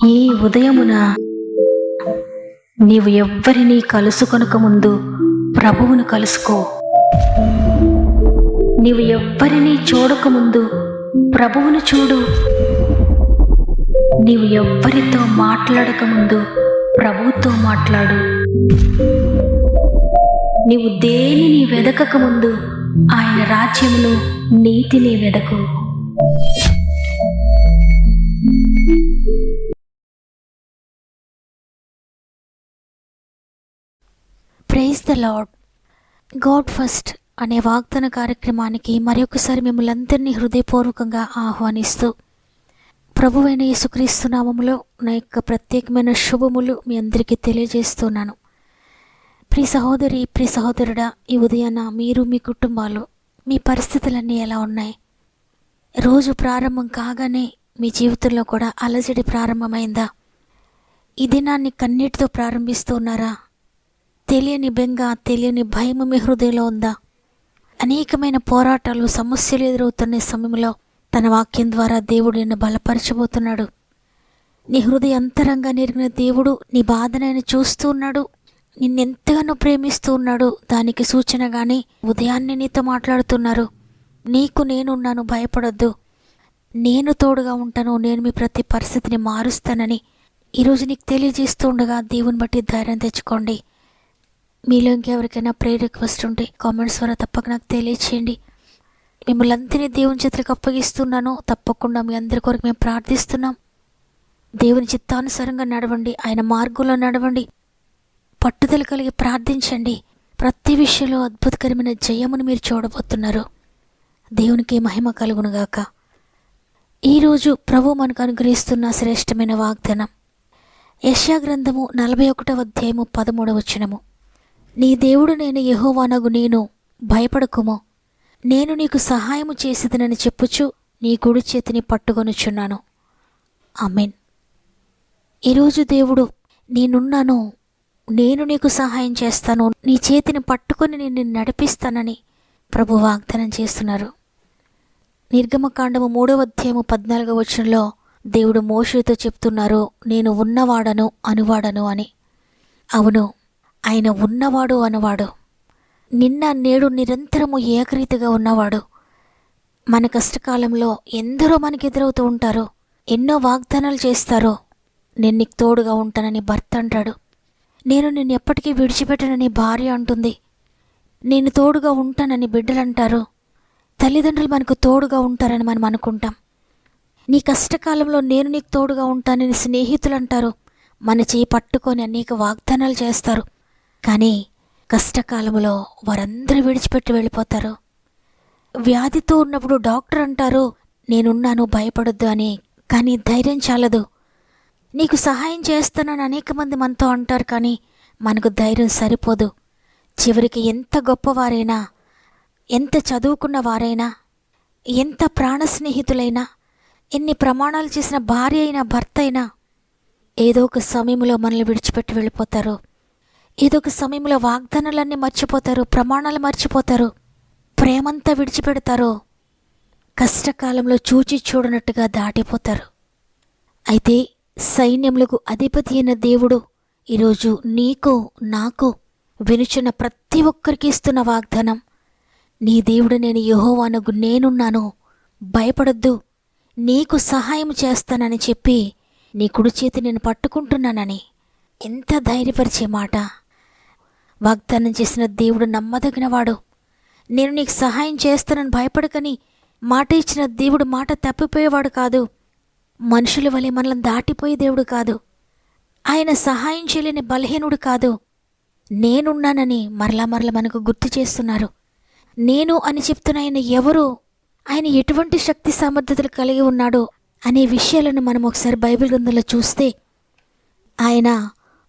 ఈ ఉదయమున నీవు ఎవ్వరినీ కలుసుకొనక ముందు ప్రభువును కలుసుకో. నీవు ఎవ్వరినీ చూడకముందు ప్రభువును చూడు. నీవు ఎవ్వరితో మాట్లాడకముందు ప్రభువుతో మాట్లాడు. నీవు దేనిని వెదకకముందు ఆయన రాజ్యమును నీతిని వెదకు. Praise the Lord. God first అనే వాగ్దాన కార్యక్రమానికి మరొకసారి మిమ్మల్ని అందరినీ హృదయపూర్వకంగా ఆహ్వానిస్తూ ప్రభువైన యేసుక్రీస్తు నామములో నా యొక్క ప్రత్యేకమైన శుభములు మీ అందరికీ తెలియజేస్తున్నాను. ప్రియ సహోదరి, ప్రియ సహోదరుడా, ఈ ఉదయాన మీరు, మీ కుటుంబాలు, మీ పరిస్థితులన్నీ ఎలా ఉన్నాయి? రోజు ప్రారంభం కాగానే మీ జీవితంలో కూడా అలజడి ప్రారంభమైందా? ఈ దినాన్ని కన్నీటితో ప్రారంభిస్తున్నారా? తెలియని బెంగ, తెలియని భయము మీ హృదయంలో ఉందా? అనేకమైన పోరాటాలు, సమస్యలు ఎదురవుతున్న సమయంలో తన వాక్యం ద్వారా దేవుడు నిన్ను బలపరచబోతున్నాడు. నీ హృదయ అంతరంగా నెరిగిన దేవుడు నీ బాధనైనా చూస్తూ ఉన్నాడు, నిన్నెంతగానో ప్రేమిస్తూ ఉన్నాడు. దానికి సూచనగానే ఉదయాన్నే నీతో మాట్లాడుతున్నారు. నీకు నేనున్నాను, భయపడొద్దు, నేను తోడుగా ఉంటాను, నేను మీ ప్రతి పరిస్థితిని మారుస్తానని ఈరోజు నీకు తెలియజేస్తూ ఉండగా దేవుని బట్టి ధైర్యం తెచ్చుకోండి. మీలో ఇంకెవరికైనా ప్రేయర్ రిక్వెస్ట్ ఉంటే కామెంట్స్ ద్వారా తప్పక నాకు తెలియచేయండి. మిమ్మల్ని అందరినీ దేవుని చేతులకు అప్పగిస్తున్నాను. తప్పకుండా మీ అందరి కొరకు మేము ప్రార్థిస్తున్నాం. దేవుని చిత్తానుసారంగా నడవండి, ఆయన మార్గంలో నడవండి, పట్టుదల కలిగి ప్రార్థించండి. ప్రతి విషయంలో అద్భుతకరమైన జయమును మీరు చూడబోతున్నారు. దేవునికి మహిమ కలుగునుగాక. ఈరోజు ప్రభు మనకు అనుగ్రహిస్తున్న శ్రేష్టమైన వాగ్దానం యెషయా గ్రంథము 41వ అధ్యాయము 13వ వచనము. నీ దేవుడు నేను యెహోవానగు నేను, భయపడకుము, నేను నీకు సహాయము చేసేదనని చెప్పుచు నీ కుడి చేతిని పట్టుకొనుచున్నాను. ఆమేన్. ఈరోజు దేవుడు నేనున్నాను, నేను నీకు సహాయం చేస్తాను, నీ చేతిని పట్టుకొని నిన్ను నడిపిస్తానని ప్రభు వాగ్దానం చేస్తున్నారు. నిర్గమకాండము 3వ అధ్యాయము 14వ వచనంలో దేవుడు మోషేతో చెప్తున్నారు, నేను ఉన్నవాడను అనువాడను అని. అవును, ఆయన ఉన్నవాడు అనువాడు, నిన్న నేడు నిరంతరము ఏకరీతిగా ఉన్నవాడు. మన కష్టకాలంలో ఎందరో మనకు ఎదురవుతూ ఉంటారో, ఎన్నో వాగ్దానాలు చేస్తారో. నేను నీకు తోడుగా ఉంటానని భర్త అంటాడు, నేను నిన్ను ఎప్పటికీ విడిచిపెట్టనని భార్య అంటుంది, నేను తోడుగా ఉంటానని బిడ్డలు అంటారు, తల్లిదండ్రులు మనకు తోడుగా ఉంటారని మనం అనుకుంటాం. నీ కష్టకాలంలో నేను నీకు తోడుగా ఉంటానని స్నేహితులు అంటారు, మన చేయి పట్టుకొని అనేక వాగ్దానాలు చేస్తారు. కానీ కష్టకాలంలో వారందరూ విడిచిపెట్టి వెళ్ళిపోతారు. వ్యాధితో ఉన్నప్పుడు డాక్టర్ అంటారు, నేనున్నాను, భయపడొద్దు అని. కానీ ధైర్యం చాలదు. నీకు సహాయం చేస్తానని అనేక మంది మనతో అంటారు, కానీ మనకు ధైర్యం సరిపోదు. చివరికి ఎంత గొప్పవారైనా, ఎంత చదువుకున్న వారైనా, ఎంత ప్రాణ స్నేహితులైనా, ఎన్ని ప్రమాణాలు చేసిన భార్య అయినా భర్త అయినా ఏదో ఒక సమయంలో మనల్ని విడిచిపెట్టి వెళ్ళిపోతారు. ఏదో ఒక సమయంలో వాగ్దానాలన్నీ మర్చిపోతారు, ప్రమాణాలు మర్చిపోతారు, ప్రేమంతా విడిచిపెడతారు. కష్టకాలంలో చూచి చూడనట్టుగా దాటిపోతారు. అయితే సైన్యములకు అధిపతి అయిన దేవుడు ఈరోజు నీకు, నాకు, వినుచున్న ప్రతి ఒక్కరికి ఇస్తున్న వాగ్దానం, నీ దేవుడు నేను యెహోవానగు నేనున్నాను, భయపడొద్దు, నీకు సహాయం చేస్తానని చెప్పి నీ కుడి చేతి నేను పట్టుకుంటున్నానని. ఎంత ధైర్యపరిచే మాట! వాగ్దానం చేసిన దేవుడు నమ్మదగినవాడు. నేను నీకు సహాయం చేస్తానని భయపడకని మాట ఇచ్చిన దేవుడు మాట తప్పిపోయేవాడు కాదు. మనుషుల వలె మనల్ని దాటిపోయే దేవుడు కాదు. ఆయన సహాయం చేయలేని బలహీనుడు కాదు. నేనున్నానని మరలా మనకు గుర్తు చేస్తున్నారు. నేను అని చెప్తున్న ఆయన ఎవరు, ఆయన ఎటువంటి శక్తి సామర్థ్యతలు కలిగి ఉన్నాడు అనే విషయాలను మనం ఒకసారి బైబిల్ గ్రంథంలో చూస్తే, ఆయన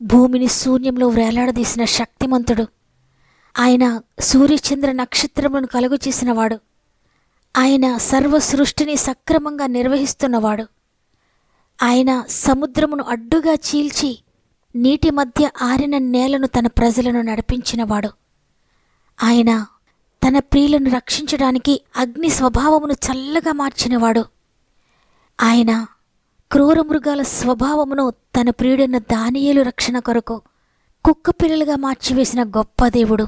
భూమిని శూన్యంలో వేలాడదీసిన శక్తిమంతుడు. ఆయన సూర్యచంద్ర నక్షత్రములను కలుగు చేసినవాడు. ఆయన సర్వ సృష్టిని సక్రమంగా నిర్వహిస్తున్నవాడు. ఆయన సముద్రమును అడ్డుగా చీల్చి నీటి మధ్య ఆరిన నేలను తన ప్రజలను నడిపించినవాడు. ఆయన తన ప్రియులను రక్షించడానికి అగ్ని స్వభావమును చల్లగా మార్చినవాడు. ఆయన క్రూర మృగాల స్వభావమును తన ప్రియుడైన దానియేలు రక్షణ కొరకు కుక్క పిల్లలుగా మార్చివేసిన గొప్ప దేవుడు.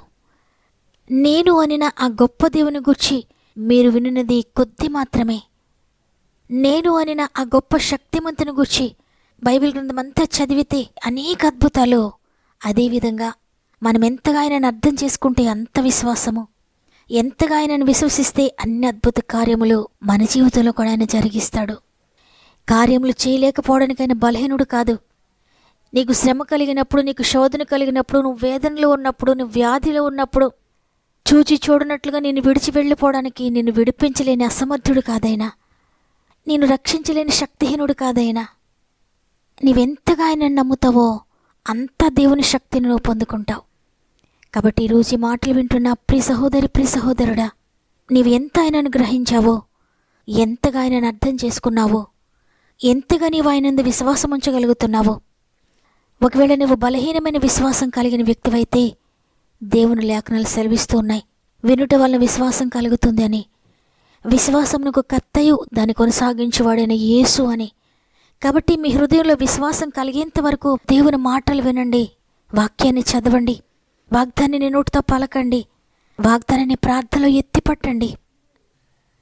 నేను అనిన ఆ గొప్ప దేవుని గూర్చి మీరు వినినది కొద్ది మాత్రమే. నేను అనిన ఆ గొప్ప శక్తిమంతుని గూర్చి బైబిల్ గ్రంథమంతా చదివితే అనేక అద్భుతాలు. అదేవిధంగా మనం ఎంతగా ఆయనను అర్థం చేసుకుంటే అంత విశ్వాసము, ఎంతగా ఆయనను విశ్వసిస్తే అన్ని అద్భుత కార్యములు మన జీవితంలో కూడా ఆయన జరిగిస్తాడు. కార్యములు చేయలేకపోవడానికి ఆయన బలహీనుడు కాదు. నీకు శ్రమ కలిగినప్పుడు, నీకు శోధన కలిగినప్పుడు, నువ్వు వేదనలో ఉన్నప్పుడు, నువ్వు వ్యాధిలో ఉన్నప్పుడు చూచి చూడనట్లుగా నిన్ను విడిచి వెళ్ళిపోవడానికి నిన్ను విడిపించలేని అసమర్థుడు కాదైనా, నిన్ను రక్షించలేని శక్తిహీనుడు కాదైనా. నీవెంతగా ఆయనను నమ్ముతావో అంత దేవుని శక్తిని నువ్వు పొందుకుంటావు. కాబట్టి ఈరోజు ఈ మాటలు వింటున్న ప్రియ సహోదరి, ప్రియ సహోదరుడా, నీవు ఎంత ఆయనను గ్రహించావో, ఎంతగా ఆయనను అర్థం చేసుకున్నావో, ఎంతగా నీవు ఆయనందు విశ్వాసం ఉంచగలుగుతున్నావో. ఒకవేళ నువ్వు బలహీనమైన విశ్వాసం కలిగిన వ్యక్తివైతే దేవుని లేఖనాలు సెలవిస్తూ ఉన్నాయి, వినుట వలన విశ్వాసం కలుగుతుంది అని. విశ్వాసమునకు కర్తయు దాన్ని కొనసాగించేవాడైన యేసు అని. కాబట్టి మీ హృదయంలో విశ్వాసం కలిగేంత వరకు దేవుని మాటలు వినండి, వాక్యాన్ని చదవండి, వాగ్దానాన్ని నోటితో పలకండి, వాగ్దానాన్ని ప్రార్థనలో ఎత్తిపట్టండి.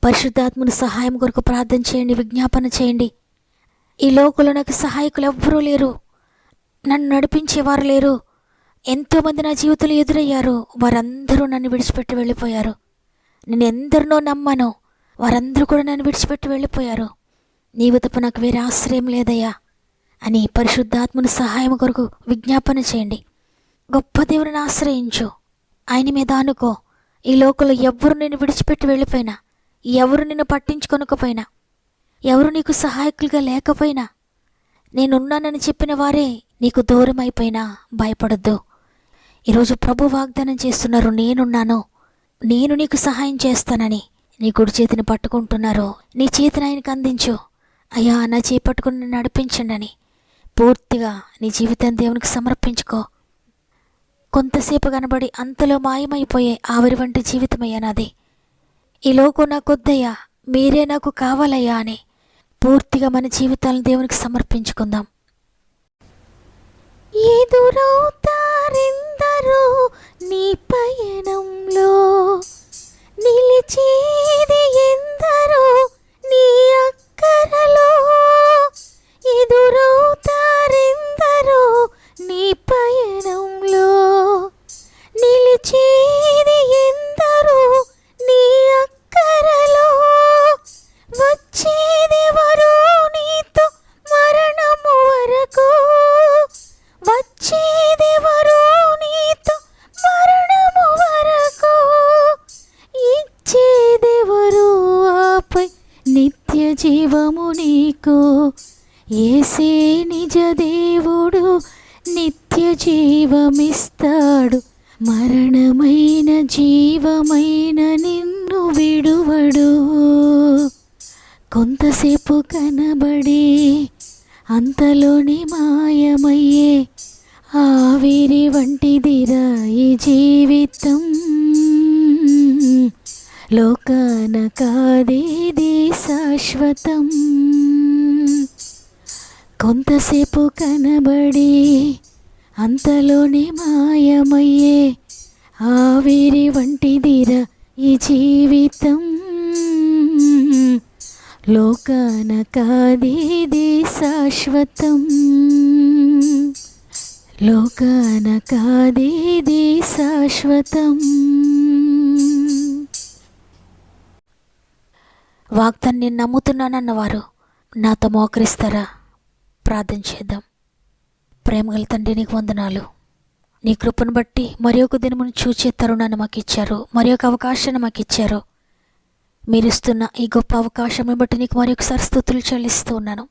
పరిశుద్ధాత్మని సహాయం కొరకు ప్రార్థన చేయండి, విజ్ఞాపన చేయండి. ఈ లోకంలో నాకు సహాయకులు ఎవ్వరూ లేరు, నన్ను నడిపించేవారు లేరు. ఎంతోమంది నా జీవితంలో ఎదురయ్యారు, వారందరూ నన్ను విడిచిపెట్టి వెళ్ళిపోయారు. నేను ఎందరినో నమ్మాను, వారందరూ కూడా నన్ను విడిచిపెట్టి వెళ్ళిపోయారు. నీవు తప్ప నాకు వేరే ఆశ్రయం లేదయ్యా అని పరిశుద్ధాత్మని సహాయం కొరకు విజ్ఞాపన చేయండి. గొప్ప దేవుని ఆశ్రయించు, ఆయన మీద ఆనుకో. ఈ లోకంలో ఎవరు నిన్ను విడిచిపెట్టి వెళ్ళిపోయినా, ఎవరు నిన్ను పట్టించుకొనకపోయినా, ఎవరు నీకు సహాయకులుగా లేకపోయినా, నేనున్నానని చెప్పిన వారే నీకు దూరం అయిపోయినా భయపడొద్దు. ఈరోజు ప్రభు వాగ్దానం చేస్తున్నారు, నేనున్నాను, నేను నీకు సహాయం చేస్తానని. నీ కుడి చేతిని పట్టుకుంటున్నారు, నీ చేతిని ఆయనకు అందించు. అయ్యా, నా చేయి పట్టుకుని నన్ను నడిపించండి అని పూర్తిగా నీ జీవితాన్ని దేవునికి సమర్పించుకో. కొంతసేపు కనబడి అంతలో మాయమైపోయే ఆవిరి వంటి జీవితమయ్యా నాది. ఈ లోకం నాకొద్దయ్యా, మీరే నాకు కావాలయ్యా అని పూర్తిగా మన జీవితాలను దేవునికి సమర్పించుకుందాం. ఎదురవుతారెందరో నీ పయనంలో, నిలిచేది ఎందరో నీ అక్కరలో. ఎదురవుతారెందరో నీ పయనంలో, నిలిచేది ఎందరో నీ అక్కరలో. వచ్చేదెవరో నీతో మరణము వరకు, వచ్చేదెవరో నీతో మరణము వరకు, ఇచ్చేదెవరో ఆపై నిత్య జీవము నీకు. యేసే నిజ దేవుడు, నిత్య జీవమిస్తాడు. మరణమైన జీవమైన నిన్ను విడువడు. కొంతసేపు కనబడి అంతలోని మాయమయ్యే ఆవిరి వంటిదిరా ఈ జీవితం. లోకాన కాదేది శాశ్వతం. కొంతసేపు కనబడి అంతలోని మాయమయ్యే ఆవిరి వంటిదిరా ఈ జీవితం. లోకాన కాదేది శాశ్వతం. లోకాన కాదేది శాశ్వతం. వాగ్దాన్ని నమ్ముతున్నానన్నవారు నాతో మోకరిస్తారా? ప్రార్థన చేద్దాం. ప్రేమగల తండ్రి, నీకు వందనాలు. నీ కృపను బట్టి మరి ఒక దినమును చూచే తరుణాన్ని మాకు ఇచ్చారు, మరి ఒక అవకాశాన్ని మాకు ఇచ్చారు. మీరిస్తున్న ఈ గొప్ప అవకాశం బట్టి నీకు మరి ఒకసారి స్తుతులు చెల్లిస్తూ ఉన్నాను.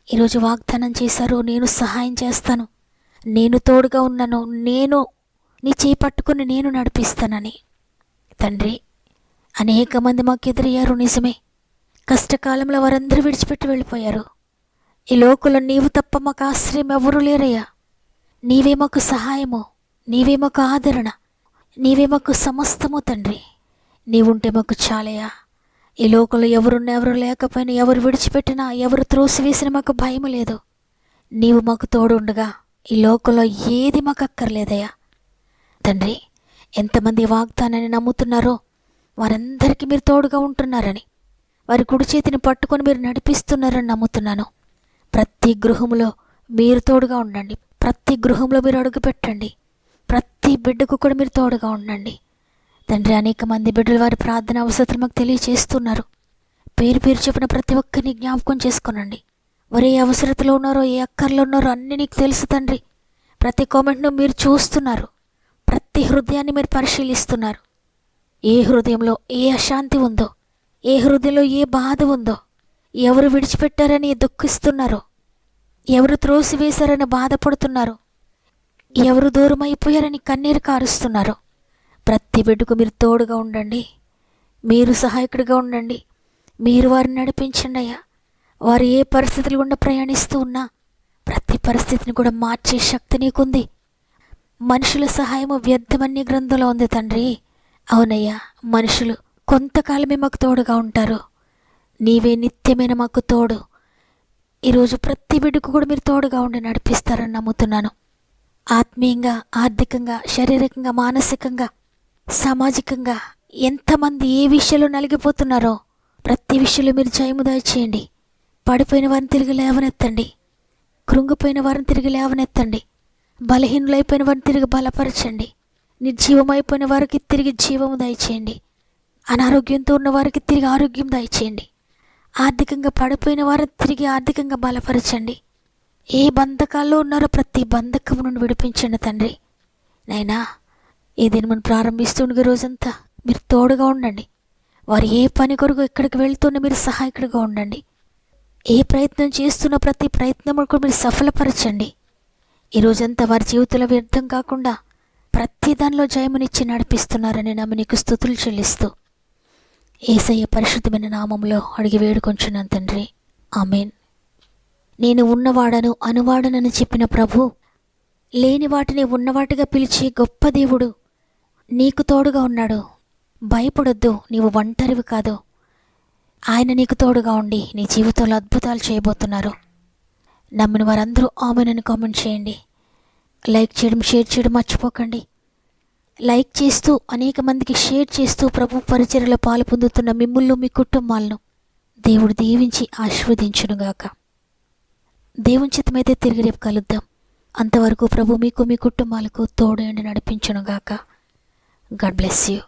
ఈరోజు వాగ్దానం చేశారు, నేను సహాయం చేస్తాను, నేను తోడుగా ఉన్నాను, నేను నీ చేయి పట్టుకుని నేను నడిపిస్తానని. తండ్రి, అనేక మంది మాకు ఎదురయ్యారు, నిజమే. కష్టకాలంలో వారందరూ విడిచిపెట్టి వెళ్ళిపోయారు. ఈ లోకంలో నీవు తప్ప మాకు ఆశ్రయం ఎవరూ లేరయ్యా. నీవే మాకు సహాయము, నీవే మాకు ఆదరణ, నీవే మాకు సమస్తము తండ్రి. నీవుంటే మాకు చాలయ్యా. ఈ లోకంలో ఎవరున్నా ఎవరు లేకపోయినా, ఎవరు విడిచిపెట్టినా, ఎవరు త్రోసివేసినా మాకు భయం లేదు. నీవు మాకు తోడుండగా ఈ లోకంలో ఏది మాకు అక్కర్లేదయ్యా. తండ్రి, ఎంతమంది వాగ్దానాన్ని నమ్ముతున్నారో వారందరికీ మీరు తోడుగా ఉంటున్నారని, వారి కుడి చేతిని పట్టుకొని మీరు నడిపిస్తున్నారని నమ్ముతున్నాను. ప్రతి గృహంలో మీరు తోడుగా ఉండండి. ప్రతి గృహంలో మీరు అడుగు పెట్టండి. ప్రతి బిడ్డకు కూడా మీరు తోడుగా ఉండండి. తండ్రి, అనేక మంది బిడ్డలు వారి ప్రార్థన అవసరం మాకు తెలియచేస్తున్నారు. పేరు పేరు చెప్పిన ప్రతి ఒక్కరిని జ్ఞాపకం చేసుకునండి. వారు ఏ అవసరతలో ఉన్నారో, ఏ అక్కర్లో ఉన్నారో అన్నీ నీకు తెలుసు తండ్రి. ప్రతి కామెంట్ను మీరు చూస్తున్నారు. ప్రతి హృదయాన్ని మీరు పరిశీలిస్తున్నారు. ఏ హృదయంలో ఏ అశాంతి ఉందో, ఏ హృదయంలో ఏ బాధ ఉందో, ఎవరు విడిచిపెట్టారని దుఃఖిస్తున్నారో, ఎవరు త్రోసివేశారని బాధపడుతున్నారో, ఎవరు దూరం అయిపోయారని కన్నీరు కారుస్తున్నారో, ప్రతి బిడ్డకు మీరు తోడుగా ఉండండి. మీరు సహాయకుడిగా ఉండండి. మీరు వారిని నడిపించండి అయ్యా. వారు ఏ పరిస్థితులు గుండా ప్రయాణిస్తూ ఉన్నా ప్రతి పరిస్థితిని కూడా మార్చే శక్తి నీకుంది. మనుషుల సహాయము వ్యర్థమని గ్రంథంలో ఉంది తండ్రి. అవునయ్యా, మనుషులు కొంతకాలమే మాకు తోడుగా ఉంటారు. నీవే నిత్యమైన మాకు తోడు. ఈరోజు ప్రతి బిడ్డకు కూడా మీరు తోడుగా ఉండి నడిపిస్తారని నమ్ముతున్నాను. ఆత్మీయంగా, ఆర్థికంగా, శారీరకంగా, మానసికంగా, సామాజికంగా ఎంతమంది ఏ విషయంలో నలిగిపోతున్నారో ప్రతి విషయంలో మీరు జయము దయచేయండి. పడిపోయిన వారిని తిరిగి లేవనెత్తండి. కృంగిపోయిన వారిని తిరిగి లేవనెత్తండి. బలహీనులైపోయిన వారిని తిరిగి బలపరచండి. నిర్జీవమైపోయిన వారికి తిరిగి జీవము దయచేయండి. అనారోగ్యంతో ఉన్న వారికి తిరిగి ఆరోగ్యం దయచేయండి. ఆర్థికంగా పడిపోయిన వారిని తిరిగి ఆర్థికంగా బలపరచండి. ఏ బంధకాల్లో ఉన్నారో ప్రతి బంధకం నుండి విడిపించండి తండ్రి. నైనా, ఈ దినమును ప్రారంభిస్తుండగా రోజంతా మీరు తోడుగా ఉండండి. వారు ఏ పని కొరకు ఎక్కడికి వెళ్తున్నా మీరు సహాయకుడిగా ఉండండి. ఏ ప్రయత్నం చేస్తున్న ప్రతి ప్రయత్నము కూడా మీరు సఫలపరచండి. ఈ రోజంతా వారి జీవితంలో వ్యర్థం కాకుండా ప్రతి దానిలో జయమునిచ్చి నడిపిస్తున్నారని నమ్మి నీకు స్తుతులు చెల్లిస్తూ యేసయ్య పరిశుద్ధమైన నామంలో అడిగి వేడుకొంచున్నాను తండ్రి. ఆమేన్. నేను ఉన్నవాడను అనువాడనని చెప్పిన ప్రభు, లేని వాటిని ఉన్నవాటిగా పిలిచి గొప్ప దేవుడు నీకు తోడుగా ఉన్నాడు. భయపడొద్దు, నీవు ఒంటరివి కాదు. ఆయన నీకు తోడుగా ఉండి నీ జీవితంలో అద్భుతాలు చేయబోతున్నారు. నమ్మిన వారందరూ ఆమెనని కామెంట్ చేయండి. లైక్ చేయడం, షేర్ చేయడం మర్చిపోకండి. లైక్ చేస్తూ అనేక మందికి షేర్ చేస్తూ ప్రభు పరిచర్యలో పాలు పొందుతున్న మిమ్ముళ్ళు, మీ కుటుంబాలను దేవుడు దీవించి ఆశీర్వదించునుగాక. దేవుని చిత్తమైతే తిరిగి రేపు కలుద్దాం. అంతవరకు ప్రభు మీకు, మీ కుటుంబాలకు తోడు నడిపించునుగాక. God bless you.